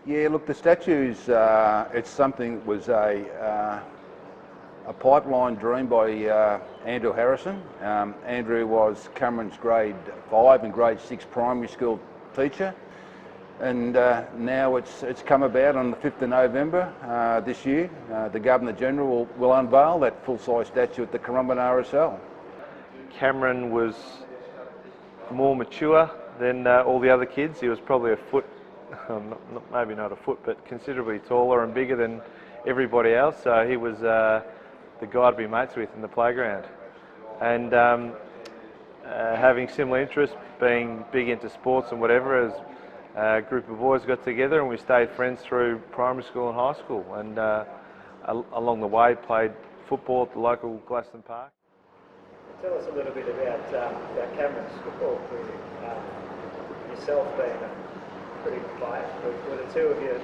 Yeah, look, the statues, it's something that was a pipeline dream by Andrew Harrison. Andrew was Cameron's grade 5 and grade 6 primary school teacher, and now it's come about on the 5th of November this year. The Governor-General will unveil that full-size statue at the Corporal RSL. Cameron was more mature than all the other kids. He was probably a foot, maybe not a foot, but considerably taller and bigger than everybody else. So he was the guy to be mates with in the playground. And having similar interests, being big into sports and whatever, as a group of boys got together and we stayed friends through primary school and high school. And along the way, played football at the local Gladstone Park. Tell us a little bit about Cameron's football career. Yourself being a pretty good player, were the two of you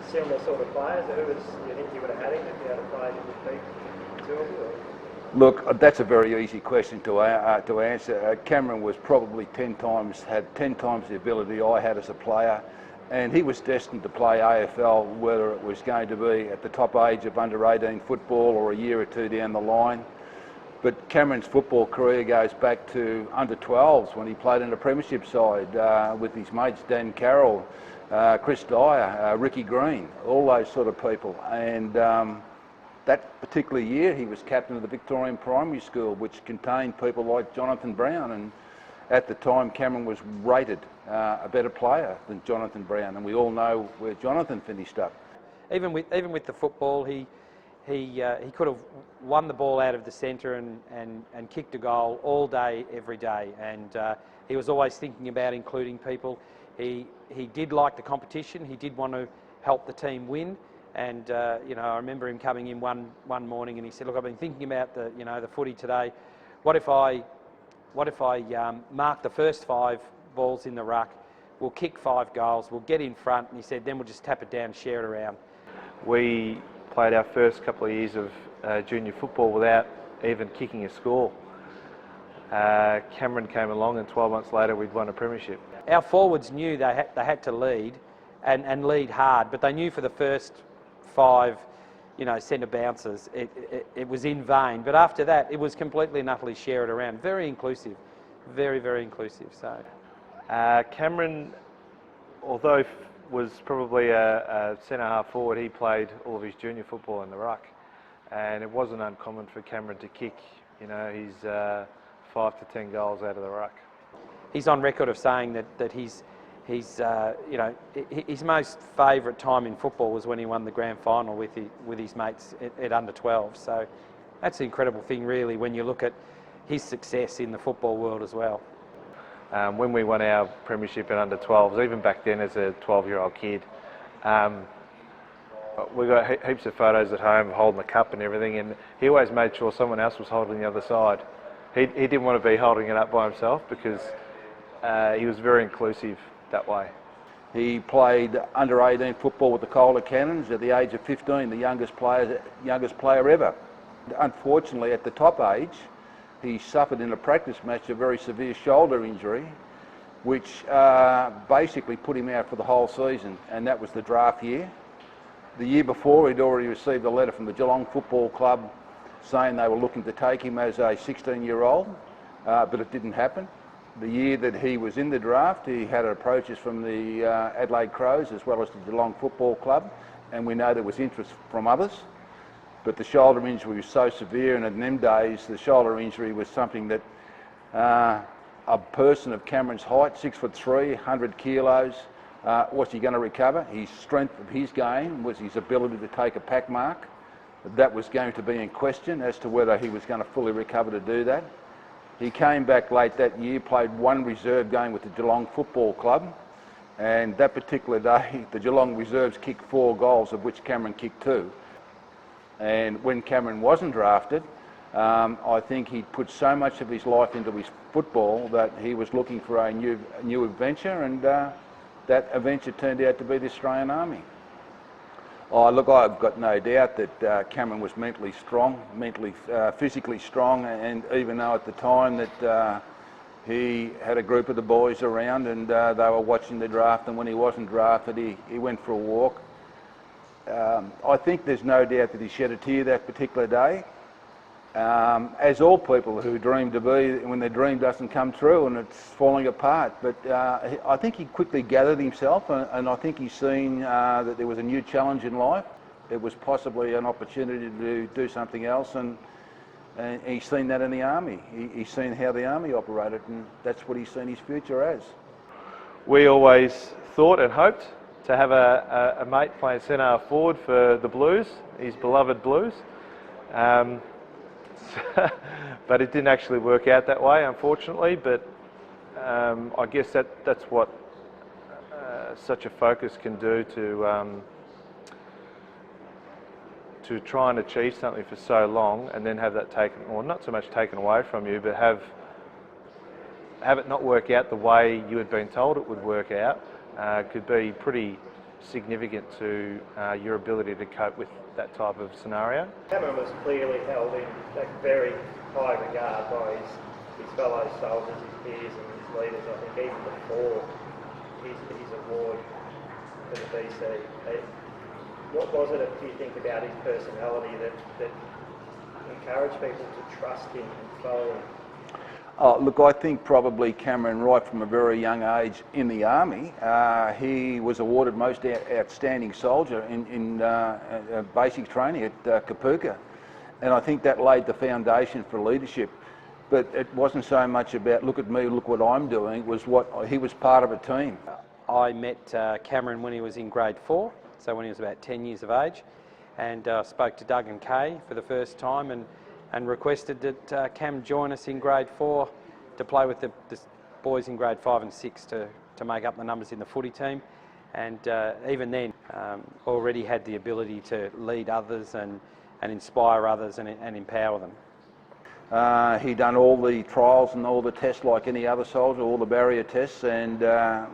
similar sort of players? Who was you think you would have had him if you had a player you would beat, two of you? Look, that's a very easy question to answer. Cameron was probably had 10 times the ability I had as a player, and he was destined to play AFL, whether it was going to be at the top age of under 18 football or a year or two down the line. But Cameron's football career goes back to under 12s when he played in a premiership side with his mates Dan Carroll, Chris Dyer, Ricky Green, all those sort of people. And that particular year he was captain of the Victorian Primary School, which contained people like Jonathan Brown, and at the time Cameron was rated a better player than Jonathan Brown, and we all know where Jonathan finished up. Even with the football, he could have won the ball out of the centre and kicked a goal all day, every day, and he was always thinking about including people. He did like the competition. He did want to help the team win, and I remember him coming in one morning and he said, "Look, I've been thinking about the footy today. What if I mark the first 5 balls in the ruck? We'll kick 5 goals. We'll get in front," and he said, "Then we'll just tap it down, share it around." We played our first couple of years of junior football without even kicking a score. Cameron came along and 12 months later we'd won a premiership. Our forwards knew they had to lead and lead hard, but they knew for the first 5 centre bounces it was in vain. But after that it was completely and utterly share it around. Very inclusive, very, very inclusive. So Cameron, although was probably a centre-half forward, he played all of his junior football in the ruck, and it wasn't uncommon for Cameron to kick, his 5 to 10 goals out of the ruck. He's on record of saying that his most favourite time in football was when he won the grand final with his mates at under 12. So that's an incredible thing, really, when you look at his success in the football world as well. When we won our premiership in under 12s, even back then as a 12-year-old kid, we got heaps of photos at home holding the cup and everything, and he always made sure someone else was holding the other side. He didn't want to be holding it up by himself because he was very inclusive that way. He played under 18 football with the Calder Cannons at the age of 15, the youngest player ever. Unfortunately, at the top age, he suffered in a practice match a very severe shoulder injury, which basically put him out for the whole season, and that was the draft year. The year before, he'd already received a letter from the Geelong Football Club saying they were looking to take him as a 16-year-old, but it didn't happen. The year that he was in the draft, he had approaches from the Adelaide Crows as well as the Geelong Football Club, and we know there was interest from others. But the shoulder injury was so severe, and in them days, the shoulder injury was something that a person of Cameron's height, 6'3", 100 kilos, what's he going to recover? His strength of his game was his ability to take a pack mark. That was going to be in question as to whether he was going to fully recover to do that. He came back late that year, played 1 reserve game with the Geelong Football Club, and that particular day, the Geelong reserves kicked 4 goals, of which Cameron kicked 2. And when Cameron wasn't drafted, I think he'd put so much of his life into his football that he was looking for a new adventure, and that adventure turned out to be the Australian Army. Oh, look, I've got no doubt that Cameron was mentally strong, physically strong, and even though at the time that he had a group of the boys around, and they were watching the draft, and when he wasn't drafted, he went for a walk. I think there's no doubt that he shed a tear that particular day, as all people who dream to be when their dream doesn't come true and it's falling apart. But I think he quickly gathered himself, and I think he's seen that there was a new challenge in life. It was possibly an opportunity to do something else, and he's seen that in the Army. He's seen how the Army operated, and that's what he's seen his future as. We always thought and hoped to have a mate playing centre forward for the Blues, his beloved Blues. But it didn't actually work out that way, unfortunately. But I guess that's what such a focus can do to try and achieve something for so long, and then have that taken, or not so much taken away from you, but have it not work out the way you had been told it would work out, could be pretty significant to your ability to cope with that type of scenario. Cameron was clearly held in very high regard by his fellow soldiers, his peers and his leaders, I think even before his award for the VC. What was it, do you think, about his personality that encouraged people to trust him and follow him? Oh, look, I think probably Cameron, right from a very young age in the Army, he was awarded most outstanding soldier in basic training at Kapooka. And I think that laid the foundation for leadership. But it wasn't so much about, look at me, look what I'm doing. It was he was part of a team. I met Cameron when he was in grade 4, so when he was about 10 years of age, and spoke to Doug and Kay for the first time, and requested that Cam join us in grade 4 to play with the boys in grade 5 and 6 to make up the numbers in the footy team. And even then, already had the ability to lead others and inspire others and empower them. He done all the trials and all the tests like any other soldier, all the barrier tests, and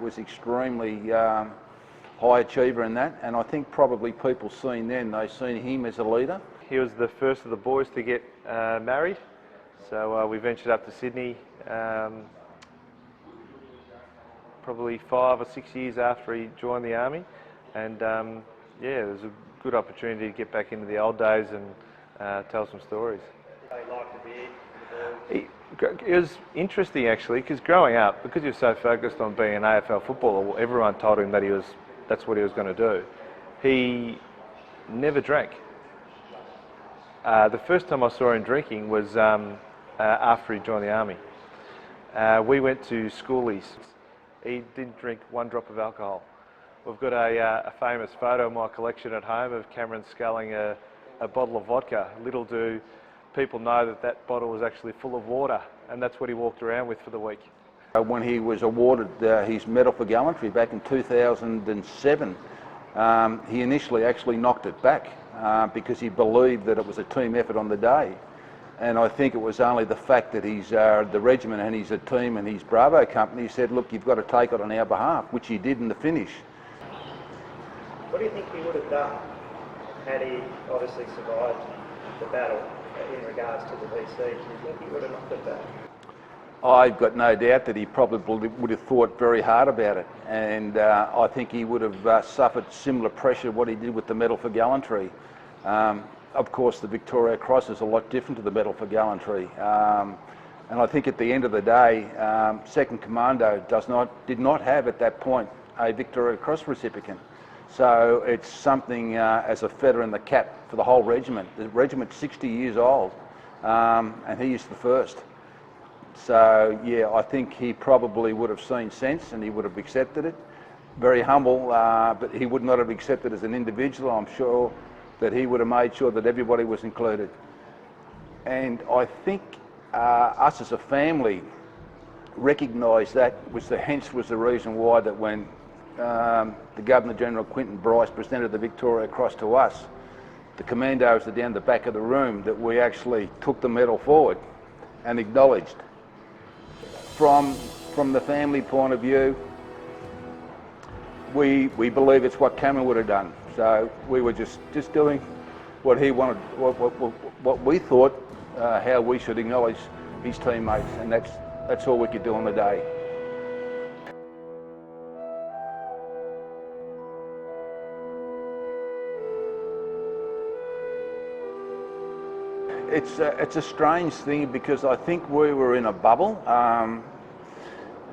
was extremely high achiever in that. And I think probably people seen him as a leader. He was the first of the boys to get married, so we ventured up to Sydney probably 5 or 6 years after he joined the Army, and yeah, it was a good opportunity to get back into the old days and tell some stories. It was interesting actually, because growing up, because he was so focused on being an AFL footballer, everyone told him that that's what he was going to do. He never drank. The first time I saw him drinking was after he joined the Army. We went to schoolies. He didn't drink one drop of alcohol. We've got a famous photo in my collection at home of Cameron sculling a bottle of vodka. Little do people know that bottle was actually full of water, and that's what he walked around with for the week. When he was awarded his Medal for Gallantry back in 2007, he initially actually knocked it back because he believed that it was a team effort on the day. And I think it was only the fact that he's the regiment and he's a team and he's Bravo company said, look, you've got to take it on our behalf, which he did in the finish. What do you think he would have done had he obviously survived the battle in regards to the VC? Do you think he would have knocked it back? I've got no doubt that he probably would have thought very hard about it, and I think he would have suffered similar pressure what he did with the Medal for Gallantry. Of course, the Victoria Cross is a lot different to the Medal for Gallantry, and I think at the end of the day, 2nd Commando did not have at that point a Victoria Cross recipient. So it's something as a feather in the cap for the whole regiment. The regiment's 60 years old, and he is the first. So yeah, I think he probably would have seen sense and he would have accepted it. Very humble, but he would not have accepted as an individual. I'm sure that he would have made sure that everybody was included. And I think us as a family recognised that, hence was the reason why that when the Governor-General Quinton Bryce presented the Victoria Cross to us, the commandos are down the back of the room, that we actually took the medal forward and acknowledged. From the family point of view, we believe it's what Cameron would have done. So we were just doing what he wanted, what we thought, how we should acknowledge his teammates, and that's That's all we could do on the day. It's a strange thing because I think we were in a bubble.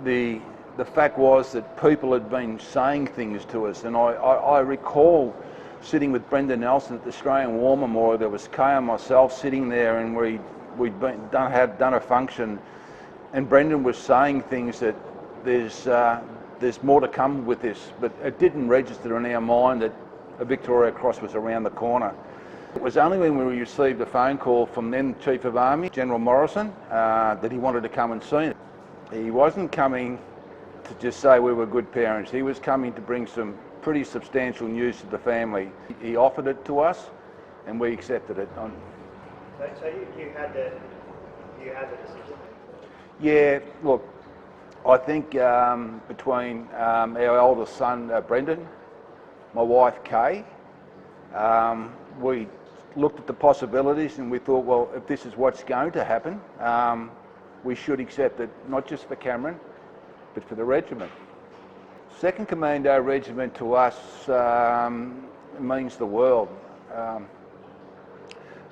The fact was that people had been saying things to us, and I recall sitting with Brendan Nelson at the Australian War Memorial. There was Kay and myself sitting there, and we'd done a function, and Brendan was saying things that there's more to come with this, but it didn't register in our mind that a Victoria Cross was around the corner. It was only when we received a phone call from then Chief of Army, General Morrison, that he wanted to come and see it. He wasn't coming to just say we were good parents. He was coming to bring some pretty substantial news to the family. He offered it to us, and we accepted it. So you had the decision? Yeah, look, I think between our oldest son, Brendan, my wife, Kay, we looked at the possibilities and we thought, well, if this is what's going to happen, we should accept it, not just for Cameron, but for the regiment. 2nd Commando Regiment to us means the world.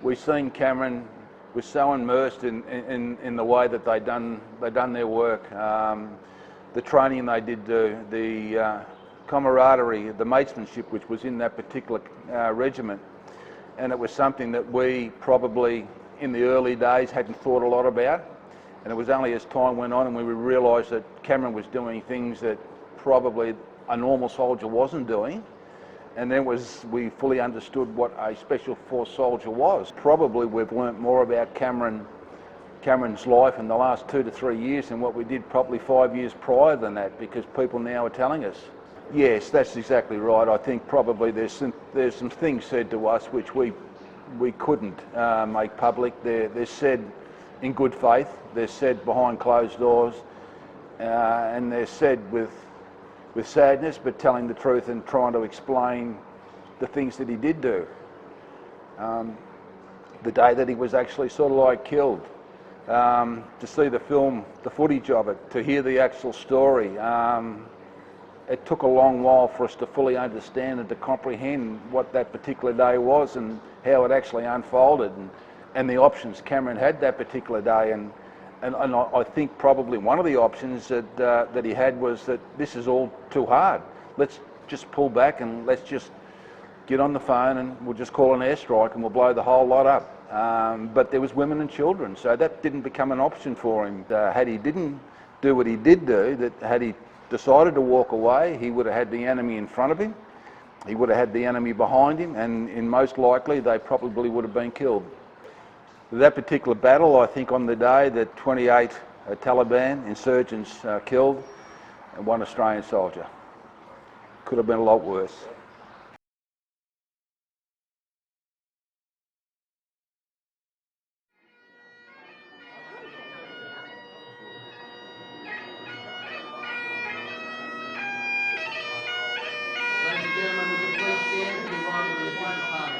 We've seen Cameron was so immersed in the way that they'd done their work, the training they did do, the camaraderie, the matesmanship which was in that particular regiment. And it was something that we probably in the early days hadn't thought a lot about. And it was only as time went on and we realised that Cameron was doing things that probably a normal soldier wasn't doing. And then we fully understood what a Special Force soldier was. Probably we've learnt more about Cameron's life in the last 2 to 3 years than what we did probably 5 years prior than that, because people now are telling us. Yes, that's exactly right. I think probably there's some things said to us which we couldn't make public. They're said in good faith. They're said behind closed doors, and they're said with sadness, but telling the truth and trying to explain the things that he did do. The day that he was actually sort of like killed, to see the film, the footage of it, to hear the actual story. It took a long while for us to fully understand and to comprehend what that particular day was and how it actually unfolded, and the options Cameron had that particular day. And I think probably one of the options that he had was that this is all too hard. Let's just pull back and let's just get on the phone and we'll just call an airstrike and we'll blow the whole lot up. But there was women and children, so that didn't become an option for him. Had he didn't do what he did do, that had he decided to walk away, he would have had the enemy in front of him, he would have had the enemy behind him, and in most likely they probably would have been killed. That particular battle, I think on the day that 28 Taliban insurgents killed and 1 Australian soldier. Could have been a lot worse. Ladies and gentlemen, would you please stand for the arrival of the official party?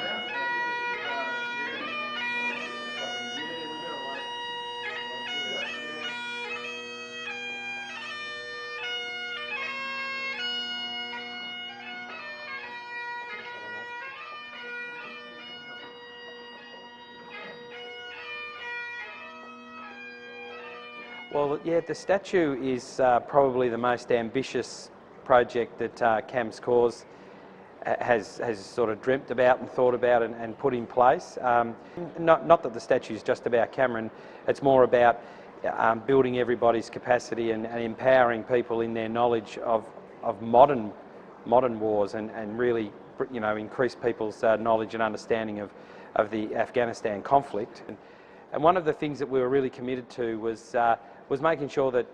Well, yeah, the statue is probably the most ambitious project that Cam's Cause has sort of dreamt about and thought about and put in place. Not that the statue is just about Cameron, it's more about building everybody's capacity and empowering people in their knowledge of modern wars and really, you know, increase people's knowledge and understanding of the Afghanistan conflict. And one of the things that we were really committed to was making sure that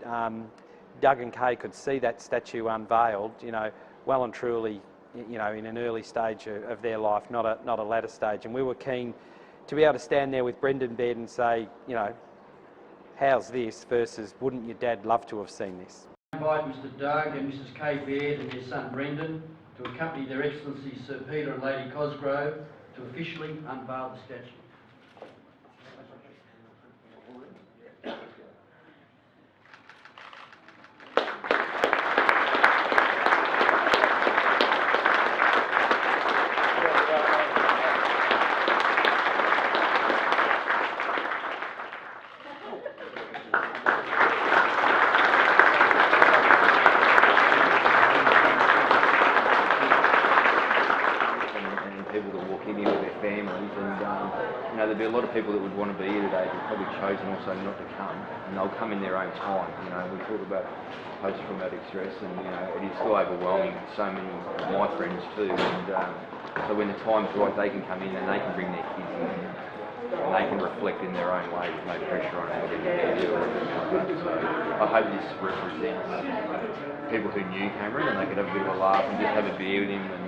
Doug and Kay could see that statue unveiled, you know, well and truly, you know, in an early stage of their life, not a latter stage. And we were keen to be able to stand there with Brendan Baird and say, you know, how's this versus wouldn't your dad love to have seen this? I invite Mr. Doug and Mrs. Kay Baird and their son Brendan to accompany Their Excellencies Sir Peter and Lady Cosgrove to officially unveil the statue. families, and you know, there'd be a lot of people that would want to be here today who've probably chosen also not to come, and they'll come in their own time. You know, we talk about post-traumatic stress, and you know, it is still overwhelming for so many of my friends too, and so when the time's right, they can come in and they can bring their kids in, and they can reflect in their own way with no pressure on them whatever they do or anything like that. So I hope this represents people who knew Cameron, and they could have a bit of a laugh and just have a beer with him, and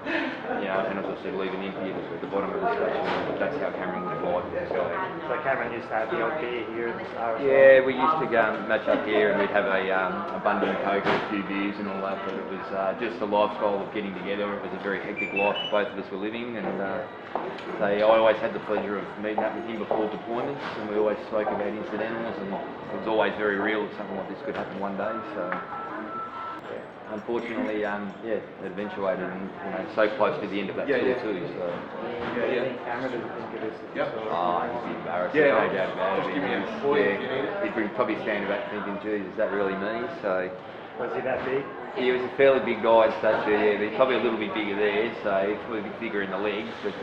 you know, and as I said, leave an empty at the bottom of the statue. That's how Cameron would fight. So Cameron used to have the odd beer here at the start. Yeah, we used to go match up here, and we'd have a bundle of Coke and a few beers and all that, but it was just a lifestyle of getting together. It was a very hectic life both of us were living, and I always had the pleasure of meeting up with him before deployments, and we always spoke about incidentals, and it was always very real that something like this could happen one day. So unfortunately, yeah, it eventuated, and you know, so close to the end of that tour too. So Cameron didn't think of this. oh, he'd be embarrassed. No doubt about it. He'd probably stand back thinking, geez, is that really me? So Was he that big? he was a fairly big guy in stature, yeah, but he's probably a little bit bigger there, so he's probably a bit bigger in the legs, but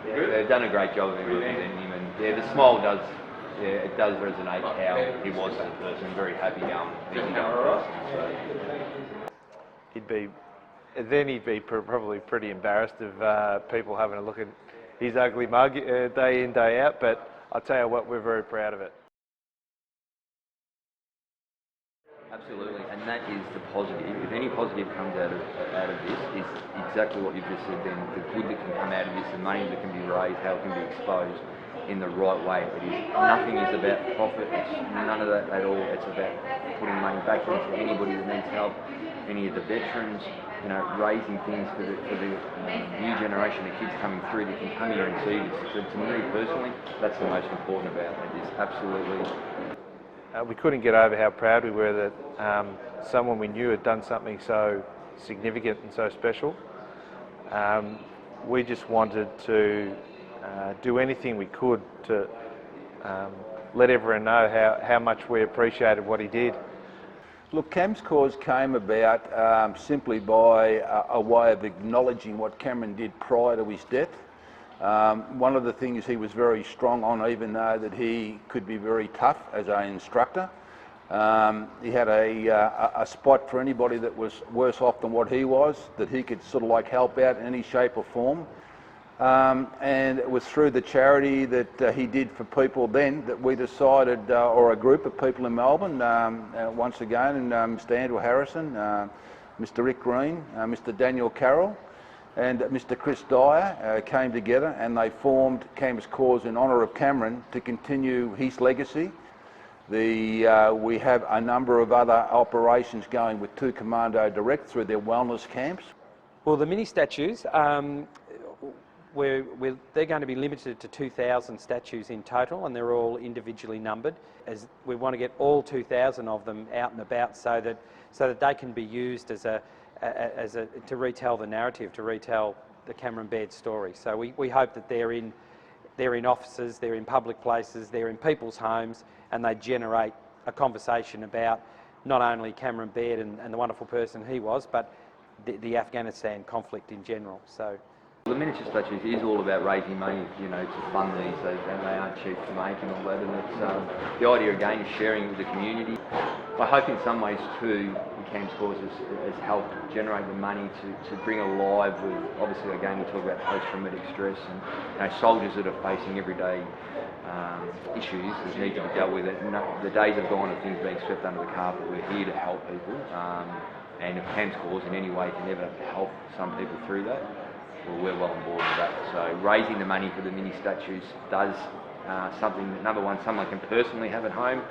they've done a great job of representing him, and yeah, the smile does, yeah, it does resonate how he was as a person, very happy going, easy going person. So. He'd be probably pretty embarrassed of people having a look at his ugly mug day in, day out, but I'll tell you what, we're very proud of it. Absolutely, and that is the positive. If any positive comes out of this, is exactly what you've just said then. The good that can come out of this, the money that can be raised, how it can be exposed in the right way. It is, nothing is about profit, it's none of that at all. It's about putting money back into anybody that needs help, any of the veterans, you know, raising things for the new generation of kids coming through that can come here and see this. So to me personally, that's the most important about it. It is absolutely. We couldn't get over how proud we were that someone we knew had done something so significant and so special. We just wanted to do anything we could to let everyone know how much we appreciated what he did. Look, Cam's cause came about simply by a way of acknowledging what Cameron did prior to his death. One of the things he was very strong on, even though that he could be very tough as an instructor. He had a spot for anybody that was worse off than what he was, that he could sort of like help out in any shape or form. And it was through the charity that he did for people then that we decided, or a group of people in Melbourne, once again, and Mr. Andrew Harrison, Mr. Rick Green, Mr. Daniel Carroll, and Mr. Chris Dyer came together, and they formed Cam's Cause in honour of Cameron to continue his legacy. We have a number of other operations going with 2 Commando Direct through their wellness camps. Well, the mini statues, they're going to be limited to 2,000 statues in total, and they're all individually numbered, as we want to get all 2,000 of them out and about so that they can be used to retell the narrative, to retell the Cameron Baird story. So we hope that they're in offices, they're in public places, they're in people's homes, and they generate a conversation about not only Cameron Baird and the wonderful person he was, but the Afghanistan conflict in general. So the miniature statues is all about raising money, you know, to fund these, and they aren't cheap to make and all that, and it's the idea again is sharing with the community. I hope in some ways too, Cam's Cause has helped generate the money to bring alive with, obviously again we talk about post-traumatic stress and you know, soldiers that are facing everyday issues that need to be dealt with. The days have gone of things being swept under the carpet. We're here to help people, and if Cam's Cause in any way can ever help some people through that, well, we're well on board with that. So raising the money for the mini statues does something that, number one, someone can personally have at home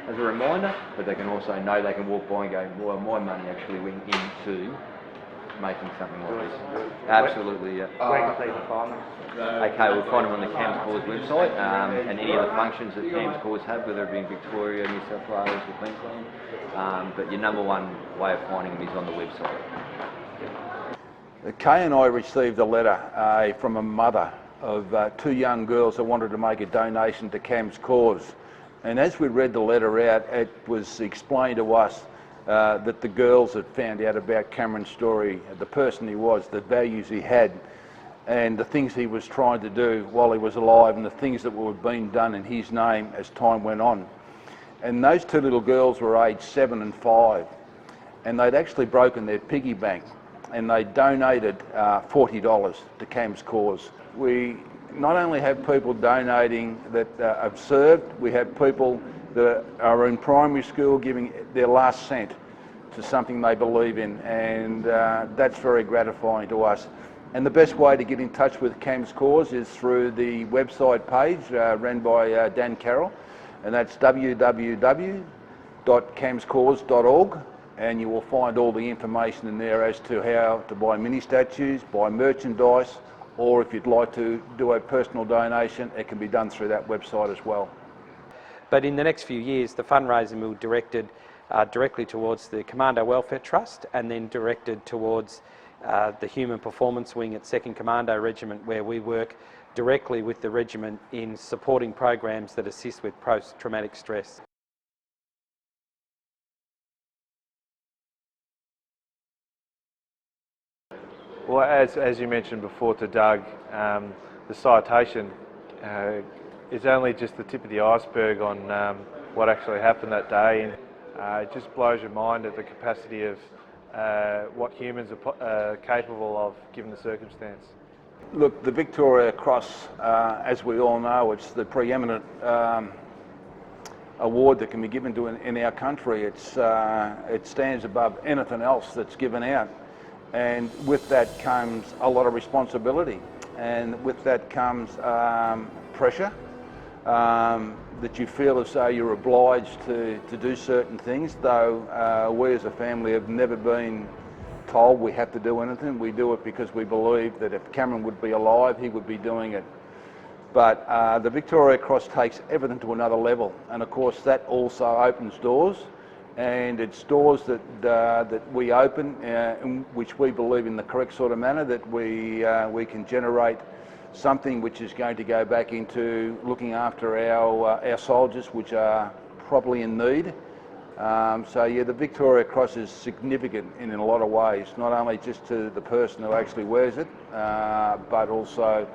as a reminder, but they can also know they can walk by and go, well, my money actually went into making something like this. Absolutely, yeah. Where can people find them? Okay, we'll find them on the Cam's Cause website, and any of the functions that Cam's Cause have, whether it be in Victoria, New South Wales or Queensland. But your number one way of finding them is on the website. Kay and I received a letter from a mother of 2 young girls that wanted to make a donation to Cam's Cause. And as we read the letter out, it was explained to us that the girls had found out about Cameron's story, the person he was, the values he had, and the things he was trying to do while he was alive and the things that were being done in his name as time went on. And those two little girls were aged 7 and 5, and they'd actually broken their piggy bank, and they donated $40 to Cam's cause. We not only have people donating that have served, we have people that are in primary school giving their last cent to something they believe in, and that's very gratifying to us. And the best way to get in touch with Cam's cause is through the website page run by Dan Carroll, and that's www.camscause.org, and you will find all the information in there as to how to buy mini statues, buy merchandise, or if you'd like to do a personal donation, it can be done through that website as well. But in the next few years, the fundraising will be directed directly towards the Commando Welfare Trust, and then directed towards the Human Performance Wing at 2nd Commando Regiment, where we work directly with the regiment in supporting programs that assist with post-traumatic stress. Well, as you mentioned before to Doug, the citation is only just the tip of the iceberg on what actually happened that day, and it just blows your mind at the capacity of what humans are capable of given the circumstance. Look, the Victoria Cross, as we all know, it's the preeminent award that can be given to in our country. It stands above anything else that's given out, and with that comes a lot of responsibility, and with that comes pressure, that you feel as though you're obliged to do certain things, though we as a family have never been told we have to do anything. We do it because we believe that if Cameron would be alive, he would be doing it. But the Victoria Cross takes everything to another level, and of course that also opens doors, and it's doors that we open in which we believe in the correct sort of manner, that we can generate something which is going to go back into looking after our soldiers, which are probably in need. So yeah, the Victoria Cross is significant in a lot of ways, not only just to the person who actually wears it, but also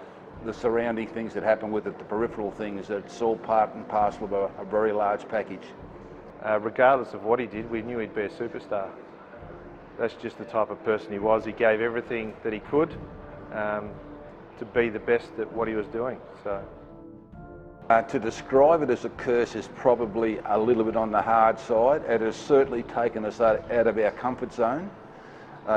the surrounding things that happen with it, the peripheral things. It's all part and parcel of a very large package. Regardless of what he did, we knew he'd be a superstar. That's just the type of person he was. He gave everything that he could to be the best at what he was doing. So. To describe it as a curse is probably a little bit on the hard side. It has certainly taken us out of our comfort zone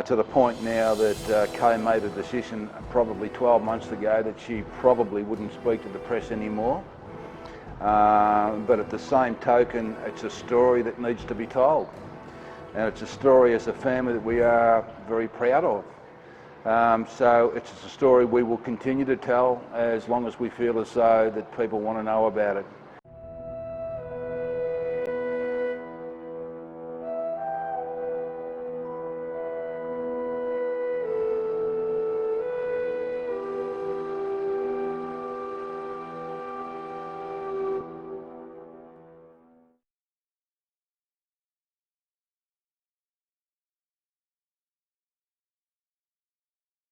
to the point now that Kay made a decision probably 12 months ago that she probably wouldn't speak to the press anymore. But at the same token, it's a story that needs to be told. And it's a story as a family that we are very proud of. So it's a story we will continue to tell as long as we feel as though that people want to know about it.